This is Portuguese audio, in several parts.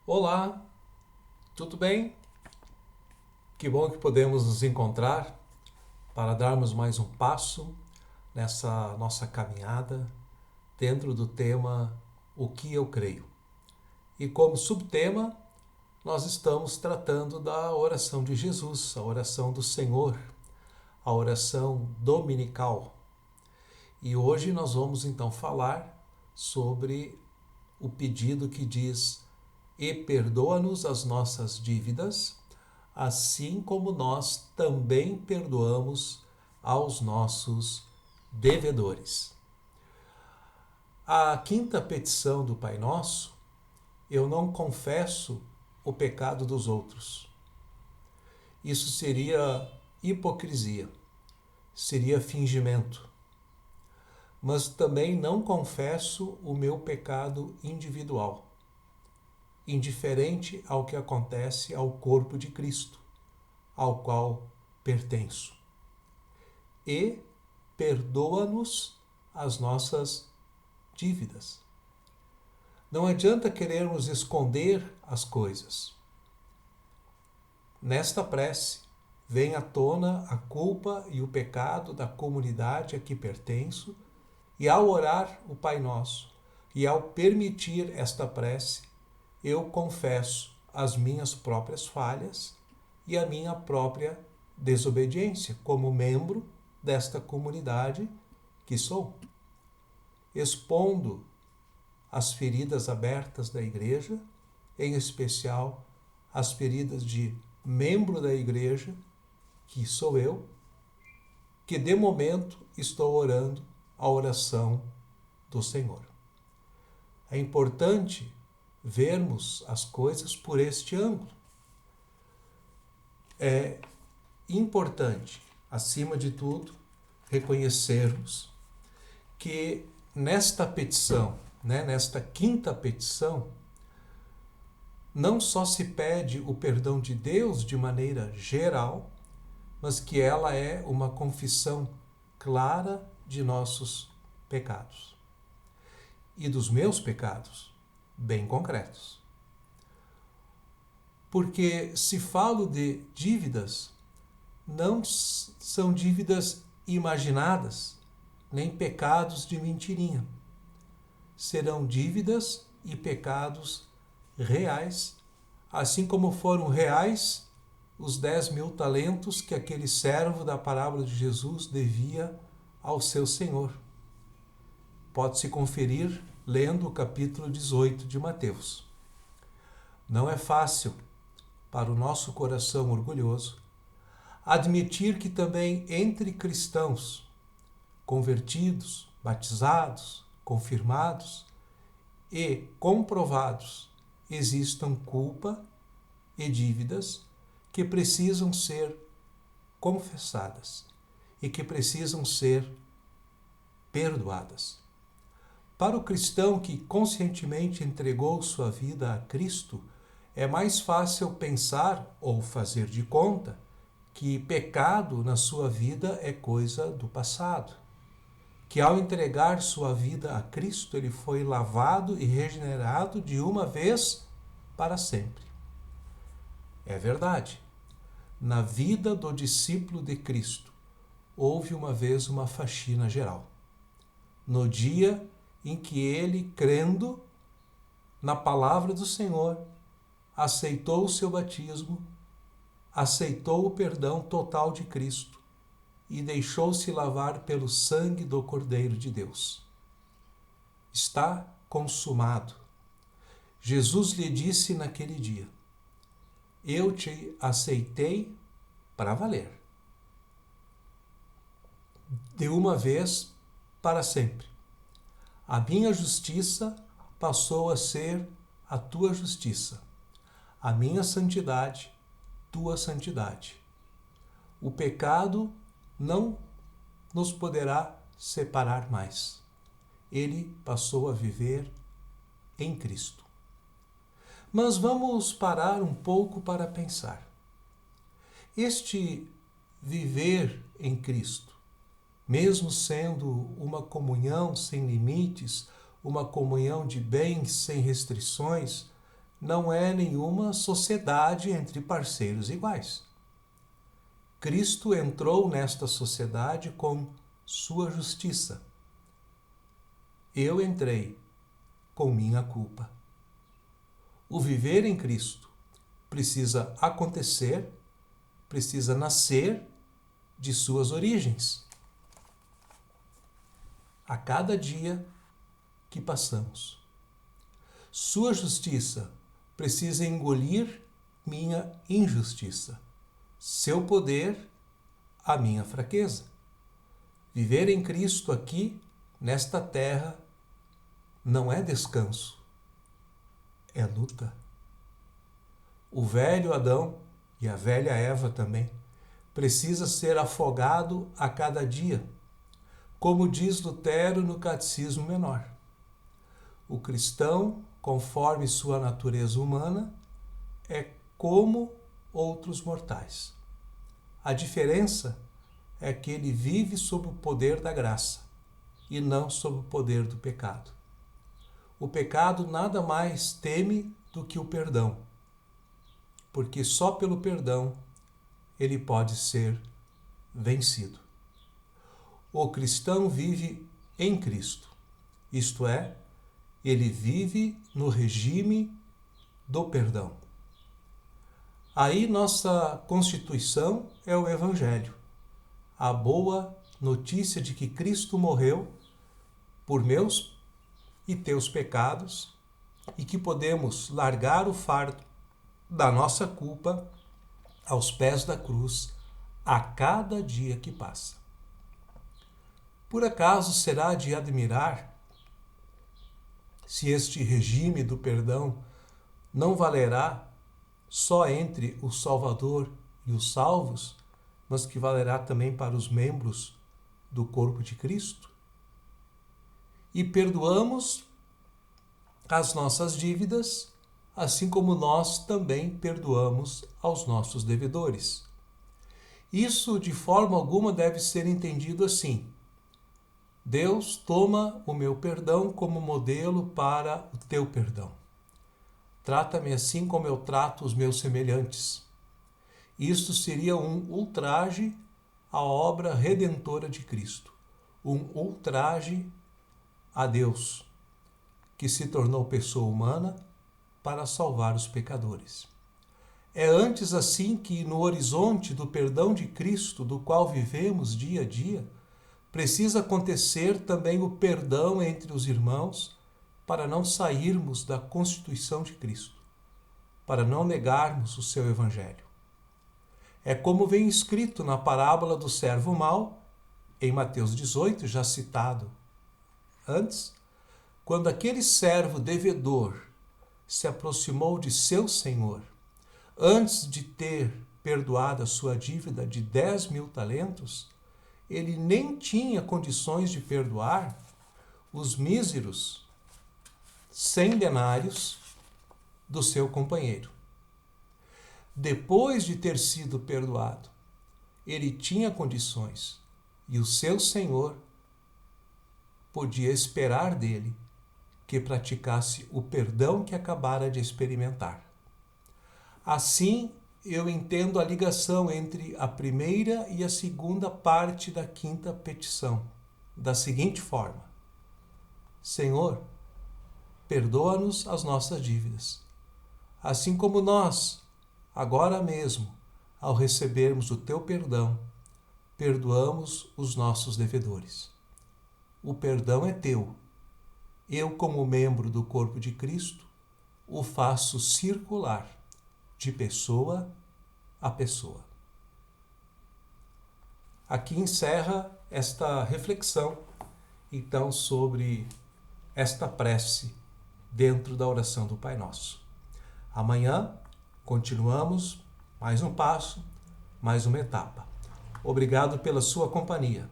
Olá, tudo bem? Que bom que podemos nos encontrar para darmos mais um passo nessa nossa caminhada dentro do tema O que eu creio. E como subtema, nós estamos tratando da oração de Jesus, a oração do Senhor, a oração dominical. E hoje nós vamos então falar sobre o pedido que diz: E perdoa-nos as nossas dívidas, assim como nós também perdoamos aos nossos devedores. A quinta petição do Pai Nosso: eu não confesso o pecado dos outros. Isso seria hipocrisia, seria fingimento. Mas também não confesso o meu pecado individual, indiferente ao que acontece ao corpo de Cristo, ao qual pertenço. E perdoa-nos as nossas dívidas. Não adianta querermos esconder as coisas. Nesta prece, vem à tona a culpa e o pecado da comunidade a que pertenço, e ao orar o Pai Nosso, e ao permitir esta prece, eu confesso as minhas próprias falhas e a minha própria desobediência como membro desta comunidade que sou, expondo as feridas abertas da igreja, em especial as feridas de membro da igreja, que sou eu, que de momento estou orando a oração do Senhor. É importante vermos as coisas por este ângulo. É importante, acima de tudo, reconhecermos que nesta petição, nesta quinta petição, não só se pede o perdão de Deus de maneira geral, mas que ela é uma confissão clara de nossos pecados e dos meus pecados, bem concretos. Porque se falo de dívidas, não são dívidas imaginadas, nem pecados de mentirinha. Serão dívidas e pecados reais, assim como foram reais os 10.000 talentos que aquele servo da parábola de Jesus devia ao seu Senhor. Pode-se conferir lendo o capítulo 18 de Mateus. Não é fácil para o nosso coração orgulhoso admitir que também entre cristãos, convertidos, batizados, confirmados e comprovados, existam culpa e dívidas que precisam ser confessadas e que precisam ser perdoadas. Para o cristão que conscientemente entregou sua vida a Cristo, é mais fácil pensar ou fazer de conta que pecado na sua vida é coisa do passado, que ao entregar sua vida a Cristo ele foi lavado e regenerado de uma vez para sempre. É verdade. Na vida do discípulo de Cristo, houve uma vez uma faxina geral. No dia em que ele, crendo na palavra do Senhor, aceitou o seu batismo, aceitou o perdão total de Cristo e deixou-se lavar pelo sangue do Cordeiro de Deus. Está consumado. Jesus lhe disse naquele dia: eu te aceitei para valer, de uma vez para sempre. A minha justiça passou a ser a tua justiça, a minha santidade, tua santidade. O pecado não nos poderá separar mais. Ele passou a viver em Cristo. Mas vamos parar um pouco para pensar. Este viver em Cristo, mesmo sendo uma comunhão sem limites, uma comunhão de bens sem restrições, não é nenhuma sociedade entre parceiros iguais. Cristo entrou nesta sociedade com sua justiça. Eu entrei com minha culpa. O viver em Cristo precisa acontecer, precisa nascer de suas origens. A cada dia que passamos. Sua justiça precisa engolir minha injustiça. Seu poder, a minha fraqueza. Viver em Cristo aqui, nesta terra, não é descanso, é luta. O velho Adão e a velha Eva também precisa ser afogado a cada dia, como diz Lutero no Catecismo Menor. O cristão, conforme sua natureza humana, é como outros mortais. A diferença é que ele vive sob o poder da graça e não sob o poder do pecado. O pecado nada mais teme do que o perdão, porque só pelo perdão ele pode ser vencido. O cristão vive em Cristo, isto é, ele vive no regime do perdão. Aí nossa constituição é o Evangelho, a boa notícia de que Cristo morreu por meus e teus pecados e que podemos largar o fardo da nossa culpa aos pés da cruz a cada dia que passa. Por acaso será de admirar se este regime do perdão não valerá só entre o Salvador e os salvos, mas que valerá também para os membros do corpo de Cristo? E perdoamos as nossas dívidas, assim como nós também perdoamos aos nossos devedores. Isso, de forma alguma, deve ser entendido assim: Deus toma o meu perdão como modelo para o teu perdão. Trata-me assim como eu trato os meus semelhantes. Isto seria um ultraje à obra redentora de Cristo, um ultraje a Deus, que se tornou pessoa humana para salvar os pecadores. É antes assim que, no horizonte do perdão de Cristo, do qual vivemos dia a dia, precisa acontecer também o perdão entre os irmãos, para não sairmos da constituição de Cristo, para não negarmos o seu Evangelho. É como vem escrito na parábola do servo mau, em Mateus 18, já citado antes, quando aquele servo devedor se aproximou de seu senhor, antes de ter perdoado a sua dívida de 10.000 talentos, ele nem tinha condições de perdoar os míseros 100 denários do seu companheiro. Depois de ter sido perdoado, ele tinha condições e o seu senhor podia esperar dele que praticasse o perdão que acabara de experimentar. Assim, eu entendo a ligação entre a primeira e a segunda parte da quinta petição, da seguinte forma: Senhor, perdoa-nos as nossas dívidas, assim como nós, agora mesmo, ao recebermos o teu perdão, perdoamos os nossos devedores. O perdão é teu. Eu, como membro do corpo de Cristo, o faço circular de pessoa a pessoa. Aqui encerra esta reflexão, então, sobre esta prece dentro da oração do Pai Nosso. Amanhã continuamos mais um passo, mais uma etapa. Obrigado pela sua companhia.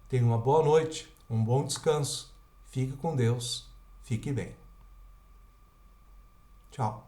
Tenha uma boa noite, um bom descanso. Fique com Deus. Fique bem. Tchau.